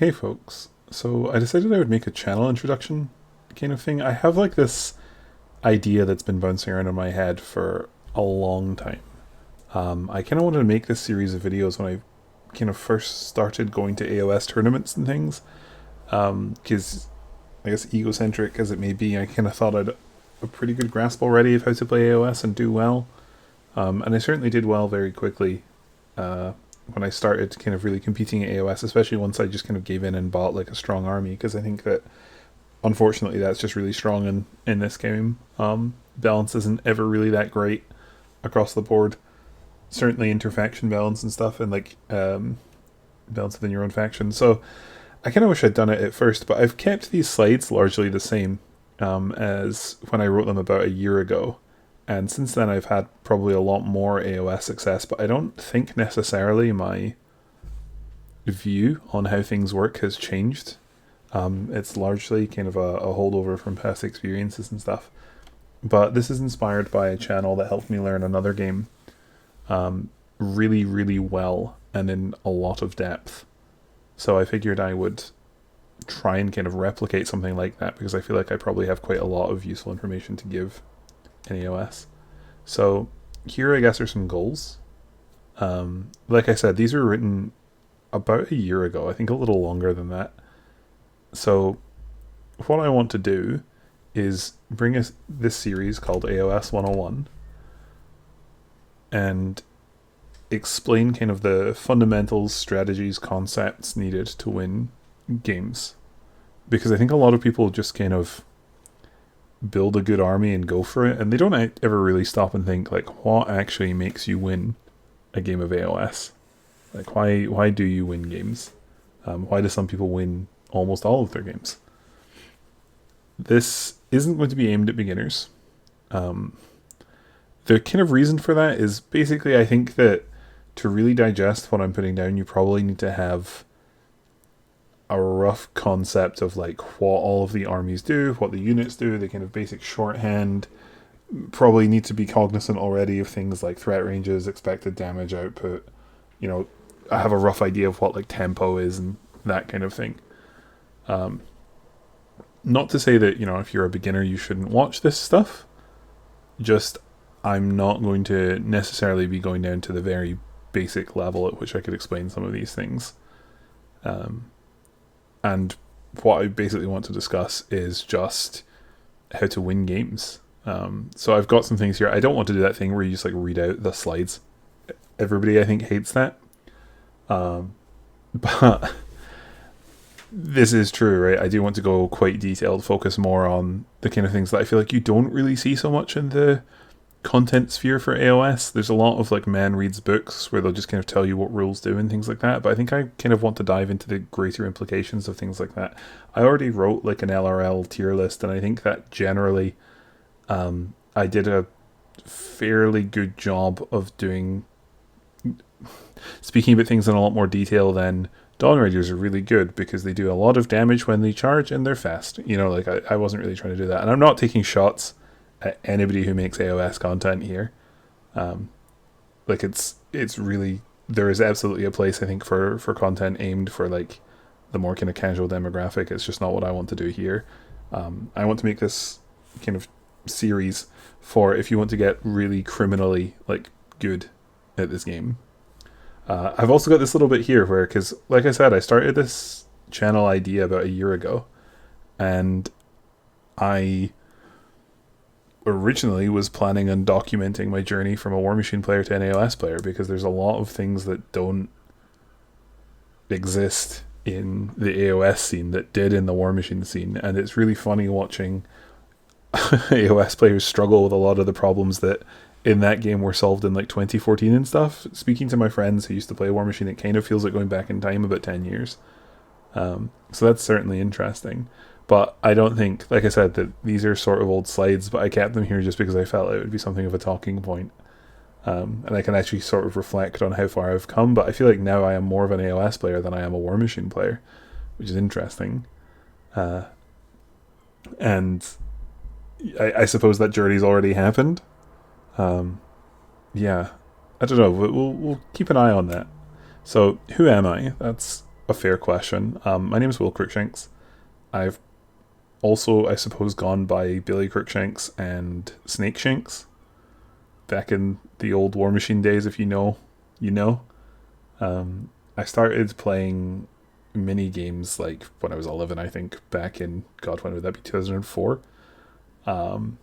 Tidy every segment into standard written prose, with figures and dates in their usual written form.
Hey folks, so I decided I would make a channel introduction kind of thing. I have like this idea that's been bouncing around in my head for a long time. I kind of wanted to make this series of videos when I kind of first started going to AoS tournaments and things. Because I guess egocentric as it may be, I kind of thought I'd a pretty good grasp already of how to play AoS and do well. And I certainly did well very quickly when I started kind of really competing at AoS, especially once I just kind of gave in and bought like a strong army, because I think that unfortunately that's just really strong in this game. Balance isn't ever really that great across the board. Certainly interfaction balance and stuff, and like balance within your own faction. So I kind of wish I'd done it at first, but I've kept these slides largely the same as when I wrote them about a year ago. And since then, I've had probably a lot more AoS success, but I don't think necessarily my view on how things work has changed. It's largely kind of a holdover from past experiences and stuff. But this is inspired by a channel that helped me learn another game really, really well and in a lot of depth. So I figured I would try and kind of replicate something like that, because I feel like I probably have quite a lot of useful information to give in AoS. So here I guess are some goals. Like I said, these were written about a year ago, I think a little longer than that. So what I want to do is bring us this series called AoS 101 and explain kind of the fundamentals, strategies, concepts needed to win games. Because I think a lot of people just kind of build a good army and go for it, and they don't ever really stop and think like, what actually makes you win a game of AoS? Like, why do you win games? Why do some people win almost all of their games? This isn't going to be aimed at beginners. The kind of reason for that is basically I think that to really digest what I'm putting down, you probably need to have a rough concept of like what all of the armies do, what the units do, the kind of basic shorthand. Probably need to be cognizant already of things like threat ranges, expected damage output. I have a rough idea of what like tempo is and that kind of thing. Not to say that, if you're a beginner you shouldn't watch this stuff. Just I'm not going to necessarily be going down to the very basic level at which I could explain some of these things. And what I basically want to discuss is just how to win games. So I've got some things here. I don't want to do that thing where you just like read out the slides. Everybody I think hates that. But this is true, right? I do want to go quite detailed, focus more on the kind of things that I feel like you don't really see so much in the content sphere for AoS. There's a lot of like man reads books where they'll just kind of tell you what rules do and things like that, but I think I kind of want to dive into the greater implications of things like that. I already wrote like an LRL tier list, and I think that generally I did a fairly good job of speaking about things in a lot more detail than Dawn Raiders are really good, because they do a lot of damage when they charge and they're fast. Like I wasn't really trying to do that, and I'm not taking shots at anybody who makes AoS content here. Like it's really, there is absolutely a place I think for content aimed for like the more kind of casual demographic. It's just not what I want to do here. I want to make this kind of series for if you want to get really criminally like good at this game. I've also got this little bit here where, because like I said, I started this channel idea about a year ago, and I originally was planning on documenting my journey from a War Machine player to an AoS player, because there's a lot of things that don't exist in the AoS scene that did in the War Machine scene, and it's really funny watching AoS players struggle with a lot of the problems that in that game were solved in like 2014 and stuff. Speaking to my friends who used to play War Machine, it kind of feels like going back in time about 10 years. So that's certainly interesting. But I don't think, like I said, that these are sort of old slides, but I kept them here just because I felt it would be something of a talking point. And I can actually sort of reflect on how far I've come, but I feel like now I am more of an AoS player than I am a War Machine player, which is interesting. And I suppose that journey's already happened. Yeah, I don't know. We'll keep an eye on that. So, who am I? That's a fair question. My name is Will Cruikshanks. I've also, I suppose, gone by Billy Cruikshanks and Snakeshanks back in the old War Machine days. If you know, you know. I started playing mini games like when I was 11, I think, back in, God, when would that be, 2004? Um,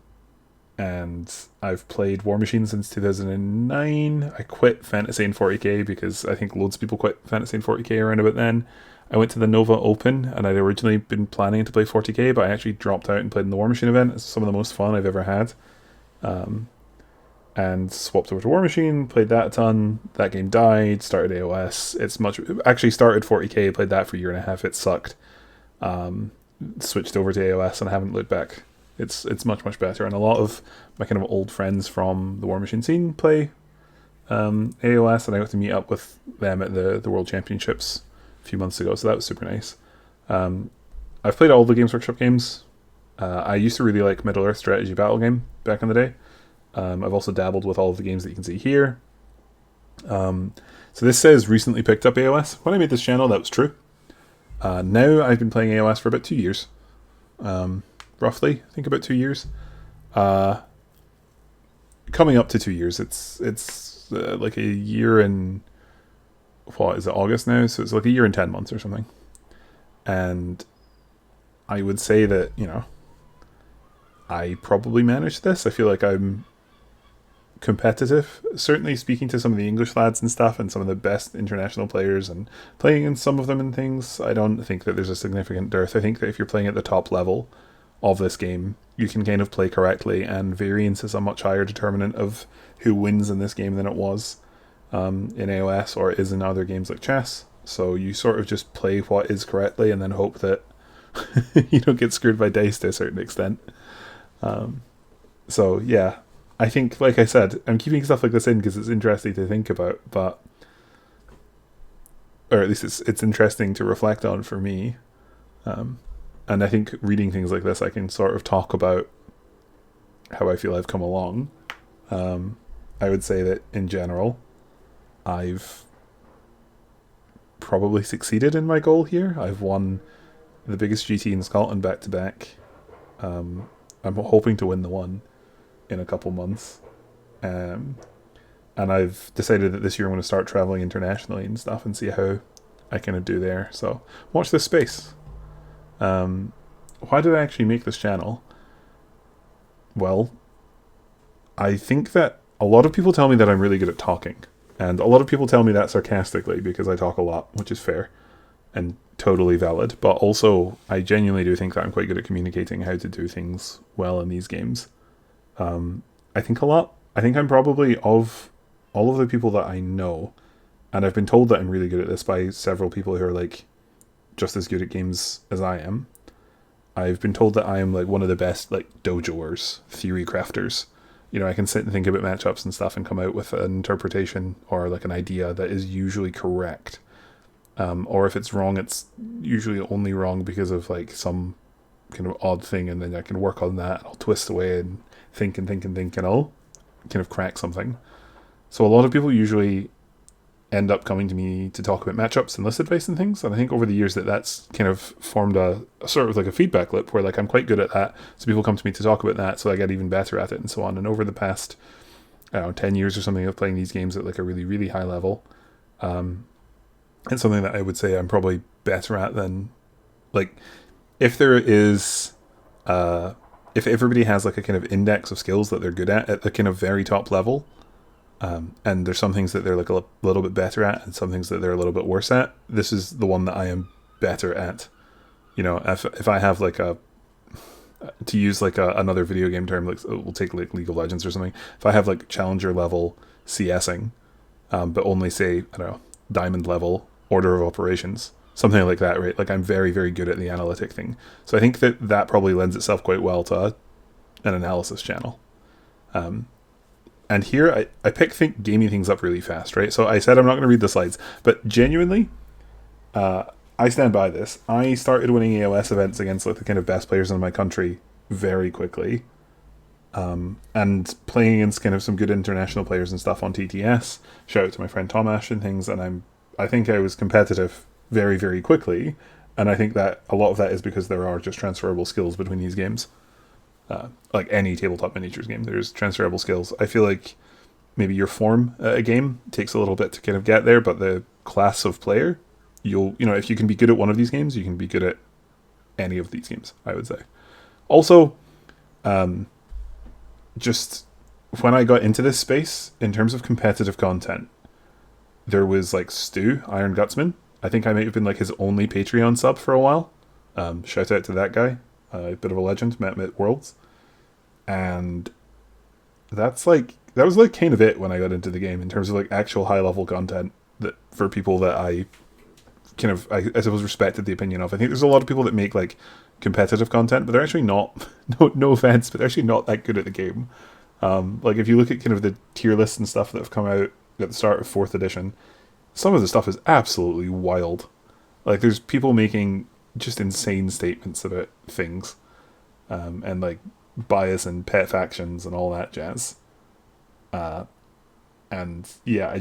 and I've played War Machine since 2009. I quit Fantasy and 40k because I think loads of people quit Fantasy and 40k around about then. I went to the Nova Open, and I'd originally been planning to play 40k, but I actually dropped out and played in the War Machine event. It's some of the most fun I've ever had. Um, and swapped over to War Machine, played that a ton. That game died, started AoS. It's much, actually started 40k, played that for a year and a half. It sucked. Um, Switched over to AoS and I haven't looked back. It's much better, and a lot of my kind of old friends from the War Machine scene play AoS, and I got to meet up with them at the World Championships a few months ago, so that was super nice. I've played all the Games Workshop games. I used to really like Middle Earth strategy battle game back in the day. I've also dabbled with all of the games that you can see here. So this says recently picked up AoS. When I made this channel, that was true. Now I've been playing AoS for about 2 years. Roughly, I think about 2 years. Coming up to 2 years. It's like a year and, what is it, August now? So it's like a year and 10 months or something. And I would say that, I probably managed this. I feel like I'm competitive. Certainly speaking to some of the English lads and stuff, and some of the best international players, and playing in some of them and things, I don't think that there's a significant dearth. I think that if you're playing at the top level of this game, you can kind of play correctly, and variance is a much higher determinant of who wins in this game than it was in AoS, or it is in other games like chess. So you sort of just play what is correctly and then hope that you don't get screwed by dice to a certain extent. So yeah, I think, like I said, I'm keeping stuff like this in because it's interesting to think about, but, or at least it's interesting to reflect on for me. And I think reading things like this, I can sort of talk about how I feel I've come along. I would say that in general, I've probably succeeded in my goal here. I've won the biggest GT in Scotland back to back. I'm hoping to win the one in a couple months. And I've decided that this year I'm going to start traveling internationally and stuff and see how I kind of do there. So watch this space. Why did I actually make this channel? Well, I think that a lot of people tell me that I'm really good at talking. And a lot of people tell me that sarcastically because I talk a lot, which is fair and totally valid. But also, I genuinely do think that I'm quite good at communicating how to do things well in these games. I think a lot. I think I'm probably, of all of the people that I know, and I've been told that I'm really good at this by several people who are like just as good at games as I am. I've been told that I am like one of the best like dojoers, theory crafters. I can sit and think about matchups and stuff and come out with an interpretation or like an idea that is usually correct. Or if it's wrong, it's usually only wrong because of like some kind of odd thing, and then I can work on that. I'll twist away and think and I'll kind of crack something. So a lot of people usually end up coming to me to talk about matchups and list advice and things, and I think over the years that's kind of formed a sort of like a feedback loop where like I'm quite good at that, so people come to me to talk about that, so I get even better at it and so on. And over the past, I don't know, 10 years or something of playing these games at like a really, really high level, it's something that I would say I'm probably better at than, like, if there is if everybody has like a kind of index of skills that they're good at the kind of very top level, and there's some things that they're like a little bit better at and some things that they're a little bit worse at, this is the one that I am better at. If I have like to use like another video game term, like we'll take like League of Legends or something, if I have like challenger level CSing, but only say, I don't know, diamond level order of operations, something like that, right? Like I'm very, very good at the analytic thing. So I think that probably lends itself quite well to an analysis channel. And here I pick gaming things up really fast, right? So I said I'm not going to read the slides, but genuinely, I stand by this. I started winning AoS events against like the kind of best players in my country very quickly, and playing against kind of some good international players and stuff on TTS. Shout out to my friend Tomash and things, and I think I was competitive very, very quickly. And I think that a lot of that is because there are just transferable skills between these games. Like any tabletop miniatures game, there's transferable skills. I feel like maybe your form at a game takes a little bit to kind of get there, but the class of player, if you can be good at one of these games, you can be good at any of these games, I would say. Also, just when I got into this space, in terms of competitive content, there was like Stu, Iron Gutsman. I think I might have been like his only Patreon sub for a while. Shout out to that guy. A bit of a legend, met him at Worlds. And that was like kind of it when I got into the game in terms of like actual high level content that for people that I I suppose respected the opinion of. I think there's a lot of people that make like competitive content, but they're actually not. No offense, but they're actually not that good at the game. Like if you look at kind of the tier lists and stuff that have come out at the start of 4th edition, some of the stuff is absolutely wild. Like there's people making just insane statements about things, and like bias and pet factions and all that jazz. And yeah, I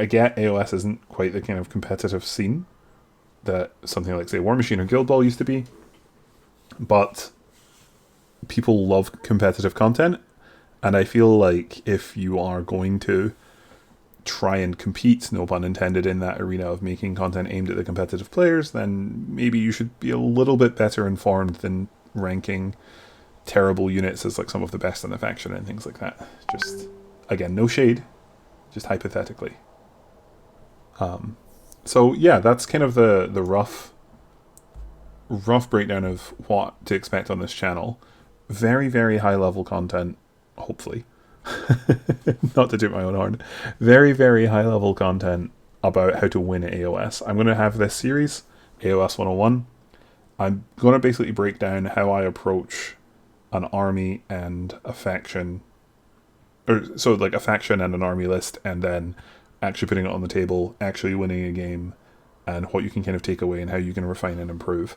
get AoS isn't quite the kind of competitive scene that something like say War Machine or Guild Ball used to be, but people love competitive content, and I feel like if you are going to try and compete, no pun intended, in that arena of making content aimed at the competitive players, then maybe you should be a little bit better informed than ranking terrible units as like some of the best in the faction and things like that. Just again, no shade, just hypothetically. So yeah, that's kind of the rough breakdown of what to expect on this channel. Very, very high level content, hopefully. Not to toot my own horn. Very, very high level content about how to win at AoS. I'm going to have this series, AoS 101. I'm going to basically break down how I approach an army and a faction. Or so like a faction and an army list, and then actually putting it on the table, actually winning a game, and what you can kind of take away and how you can refine and improve.